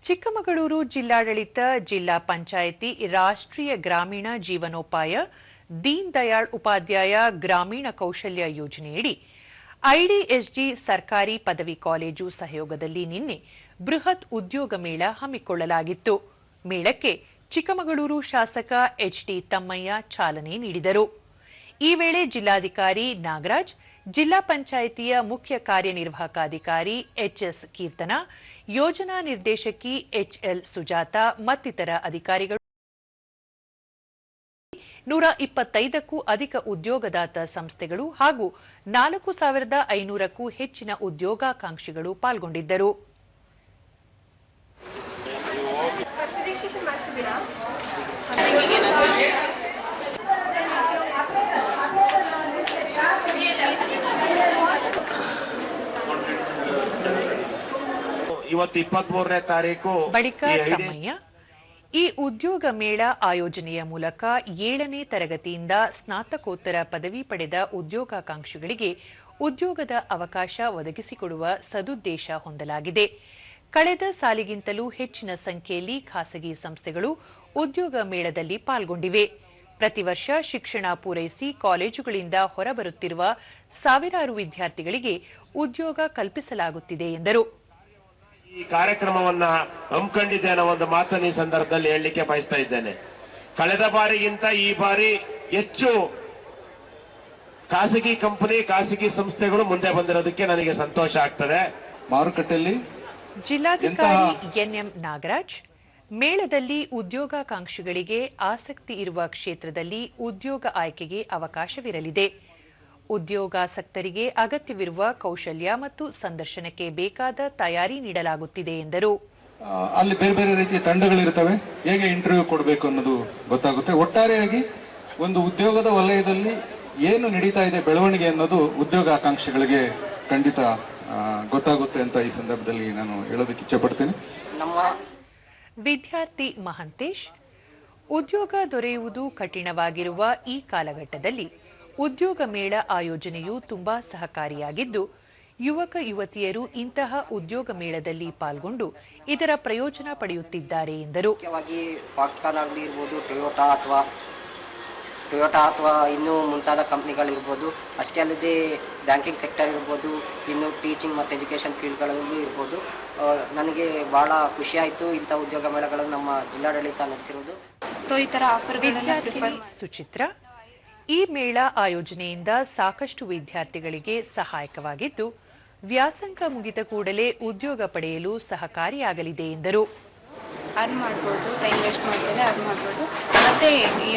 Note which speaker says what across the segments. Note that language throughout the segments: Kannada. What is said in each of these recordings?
Speaker 1: ಚಿಕ್ಕಮಗಳೂರು ಜಿಲ್ಲಾಡಳಿತ ಜಿಲ್ಲಾ ಪಂಚಾಯಿತಿ ರಾಷ್ಟ್ರೀಯ ಗ್ರಾಮೀಣ ಜೀವನೋಪಾಯ ದೀನ್ ದಯಾಳ್ ಉಪಾಧ್ಯಾಯ ಗ್ರಾಮೀಣ ಕೌಶಲ್ಯ ಯೋಜನೆಯಡಿ ಐಡಿಎಸ್ಜಿ ಸರ್ಕಾರಿ ಪದವಿ ಕಾಲೇಜು ಸಹಯೋಗದಲ್ಲಿ ನಿನ್ನೆ ಬೃಹತ್ ಉದ್ಯೋಗ ಮೇಳ ಹಮ್ಮಿಕೊಳ್ಳಲಾಗಿತ್ತು. ಮೇಳಕ್ಕೆ ಚಿಕ್ಕಮಗಳೂರು ಶಾಸಕ ಎಚ್ಡಿ ತಮ್ಮಯ್ಯ ಚಾಲನೆ ನೀಡಿದರು. ಈ ವೇಳೆ ಜಿಲ್ಲಾಧಿಕಾರಿ ನಾಗರಾಜ್, ಜಿಲ್ಲಾ ಪಂಚಾಯಿತಿಯ ಮುಖ್ಯ ಕಾರ್ಯನಿರ್ವಾಹಕಾಧಿಕಾರಿ ಎಚ್ಎಸ್ ಕೀರ್ತನ, ಯೋಜನಾ ನಿರ್ದೇಶಕಿ ಎಚ್ಎಲ್ ಸುಜಾತ ಮತ್ತಿತರ ಅಧಿಕಾರಿಗಳು 125ಕ್ಕೂ ಅಧಿಕ ಉದ್ಯೋಗದಾತ ಸಂಸ್ಥೆಗಳು ಹಾಗೂ 4500ಕ್ಕೂ ಹೆಚ್ಚಿನ ಉದ್ಯೋಗಾಕಾಂಕ್ಷಿಗಳು ಪಾಲ್ಗೊಂಡಿದ್ದರು.
Speaker 2: ಇವತ್ತು 23ನೇ ತಾರೀಕು
Speaker 1: ಬಳಿಕ ತಮ್ಮಯ್ಯ ಈ ಉದ್ಯೋಗ ಮೇಳ ಆಯೋಜನೆಯ ಮೂಲಕ 7ನೇ ತರಗತಿಯಿಂದ ಸ್ನಾತಕೋತ್ತರ ಪದವಿ ಪಡೆದ ಉದ್ಯೋಗಾಕಾಂಕ್ಷಿಗಳಿಗೆ ಉದ್ಯೋಗದ ಅವಕಾಶ ಒದಗಿಸಿಕೊಡುವ ಸದುದ್ದೇಶ ಹೊಂದಲಾಗಿದೆ. ಕಳೆದ ಸಾಲಿಗಿಂತಲೂ ಹೆಚ್ಚಿನ ಸಂಖ್ಯೆಯಲ್ಲಿ ಖಾಸಗಿ ಸಂಸ್ಥೆಗಳು ಉದ್ಯೋಗ ಮೇಳದಲ್ಲಿ ಪಾಲ್ಗೊಂಡಿವೆ. ಪ್ರತಿ ವರ್ಷ ಶಿಕ್ಷಣ ಪೂರೈಸಿ ಕಾಲೇಜುಗಳಿಂದ ಹೊರಬರುತ್ತಿರುವ ಸಾವಿರಾರು ವಿದ್ಯಾರ್ಥಿಗಳಿಗೆ ಉದ್ಯೋಗ ಕಲ್ಪಿಸಲಾಗುತ್ತಿದೆ ಎಂದರು.
Speaker 2: ಈ ಕಾರ್ಯಕ್ರಮವನ್ನ ಹಮ್ಮಿಕೊಂಡಿದ್ದೆ ಅನ್ನೋ ಒಂದು ಮಾತನ್ನು ಈ ಸಂದರ್ಭದಲ್ಲಿ ಹೇಳಲಿಕ್ಕೆ ಬಯಸ್ತಾ ಇದ್ದೇನೆ. ಕಳೆದ ಬಾರಿಗಿಂತ ಈ ಬಾರಿ ಹೆಚ್ಚು ಖಾಸಗಿ ಕಂಪನಿ, ಖಾಸಗಿ ಸಂಸ್ಥೆಗಳು ಮುಂದೆ ಬಂದಿರೋದಕ್ಕೆ ನನಗೆ ಸಂತೋಷ ಆಗ್ತದೆ.
Speaker 3: ಮಾರುಕಟ್ಟೆಯಲ್ಲಿ
Speaker 1: ಜಿಲ್ಲಾಧಿಕಾರಿ ಎನ್ಎಂ ನಾಗರಾಜ್ ಮೇಳದಲ್ಲಿ ಉದ್ಯೋಗಾಕಾಂಕ್ಷಿಗಳಿಗೆ ಆಸಕ್ತಿ ಇರುವ ಕ್ಷೇತ್ರದಲ್ಲಿ ಉದ್ಯೋಗ ಆಯ್ಕೆಗೆ ಅವಕಾಶವಿರಲಿದೆ. ಉದ್ಯೋಗಾಸಕ್ತರಿಗೆ ಅಗತ್ಯವಿರುವ ಕೌಶಲ್ಯ ಮತ್ತು ಸಂದರ್ಶನಕ್ಕೆ ಬೇಕಾದ ತಯಾರಿ ನೀಡಲಾಗುತ್ತಿದೆ ಎಂದರು.
Speaker 3: ಅಲ್ಲಿ ಬೇರೆ ಬೇರೆ ರೀತಿಯ ತಂಡಗಳಿರ್ತವೆ, ಹೇಗೆ ಇಂಟರ್ವ್ಯೂ ಕೊಡಬೇಕು ಅನ್ನೋದು ಗೊತ್ತಾಗುತ್ತೆ. ಒಟ್ಟಾರೆಯಾಗಿ ಒಂದು ಉದ್ಯೋಗದ ವಲಯದಲ್ಲಿ ಏನು ನಡೀತಾ ಇದೆ ಬೆಳವಣಿಗೆ ಅನ್ನೋದು ಉದ್ಯೋಗಾಕಾಂಕ್ಷಿಗಳಿಗೆ ಖಂಡಿತ ಗೊತ್ತಾಗುತ್ತೆ ಅಂತ ಈ ಸಂದರ್ಭದಲ್ಲಿ ನಾನು ಹೇಳೋದಕ್ಕೆ ಇಚ್ಛೆಪಡ್ತೇನೆ.
Speaker 1: ವಿದ್ಯಾರ್ಥಿ ಮಹಂತೇಶ್, ಉದ್ಯೋಗ ದೊರೆಯುವುದು ಕಠಿಣವಾಗಿರುವ ಈ ಕಾಲಘಟ್ಟದಲ್ಲಿ ಉದ್ಯೋಗ ಮೇಳ ಆಯೋಜನೆಯು ತುಂಬಾ ಸಹಕಾರಿಯಾಗಿದ್ದು, ಯುವಕ ಯುವತಿಯರು ಇಂತಹ ಉದ್ಯೋಗ ಮೇಳದಲ್ಲಿ ಪಾಲ್ಗೊಂಡು ಇದರ ಪ್ರಯೋಜನ ಪಡೆಯುತ್ತಿದ್ದಾರೆ ಎಂದರು.
Speaker 4: ಫಾಕ್ಸ್ಕಾನ್ ಆಗಲಿ ಇರ್ಬೋದು, ಟೊಯೋಟಾ ಅಥವಾ ಇನ್ನೂ ಮುಂತಾದ ಕಂಪ್ನಿಗಳಿರ್ಬೋದು, ಅಷ್ಟೇ ಅಲ್ಲದೆ ಬ್ಯಾಂಕಿಂಗ್ ಸೆಕ್ಟರ್ ಇರ್ಬೋದು, ಇನ್ನು ಟೀಚಿಂಗ್ ಮತ್ತು ಎಜುಕೇಷನ್ ಫೀಲ್ಡ್ಗಳಲ್ಲೂ ಇರ್ಬೋದು. ನನಗೆ ಭಾಳ ಖುಷಿಯಾಯಿತು ಇಂಥ ಉದ್ಯೋಗ ಮೇಳಗಳನ್ನು ನಮ್ಮ ಜಿಲ್ಲಾಡಳಿತ ನಡೆಸಿರೋದು.
Speaker 1: ಸೊ ಈ ಥರ ಆಫರ್ಗಳನ್ನು ಸುಚಿತ್ರ, ಈ ಮೇಳ ಆಯೋಜನೆಯಿಂದ ಸಾಕಷ್ಟು ವಿದ್ಯಾರ್ಥಿಗಳಿಗೆ ಸಹಾಯಕವಾಗಿದ್ದು, ವ್ಯಾಸಂಗ ಮುಗಿದ ಕೂಡಲೇ ಉದ್ಯೋಗ ಪಡೆಯಲು ಸಹಕಾರಿಯಾಗಲಿದೆ ಎಂದರು.
Speaker 5: ಅರ್ನ್ ಮಾಡ್ಬೋದು, ಟೈಮ್ ವೇಸ್ಟ್ ಮಾಡ್ತೇವೆ, ಅರ್ನ್ ಮಾಡ್ಬೋದು. ಮತ್ತು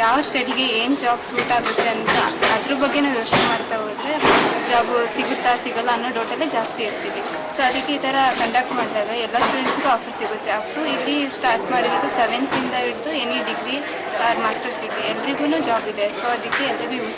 Speaker 5: ಯಾವ ಸ್ಟಡಿಗೆ ಏನು ಜಾಬ್ ಸೂಟ್ ಆಗುತ್ತೆ ಅಂತ ಅದ್ರ ಬಗ್ಗೆ ನಾವು ಯೋಚನೆ ಮಾಡ್ತಾ ಹೋದರೆ ಜಾಬ್ ಸಿಗುತ್ತಾ ಸಿಗಲ್ಲ ಅನ್ನೋ ಡೌಟಲ್ಲೇ ಜಾಸ್ತಿ ಇರ್ತೀವಿ. ಸೊ ಅದಕ್ಕೆ ಈ ಥರ ಕಂಡಕ್ಟ್ ಮಾಡಿದಾಗ ಎಲ್ಲ ಸ್ಟೂಡೆಂಟ್ಸ್ಗೂ ಆಫರ್ ಸಿಗುತ್ತೆ. ಅಪ್ ಇಲ್ಲಿ ಸ್ಟಾರ್ಟ್ ಮಾಡಿರೋದು 7th ಇಂದ ಹಿಡಿದು any degree R masters degree ಎಲ್ರಿಗೂ ಜಾಬ್ ಇದೆ. ಸೊ ಅದಕ್ಕೆ ಎಲ್ರಿಗೂ ಯೂಸ್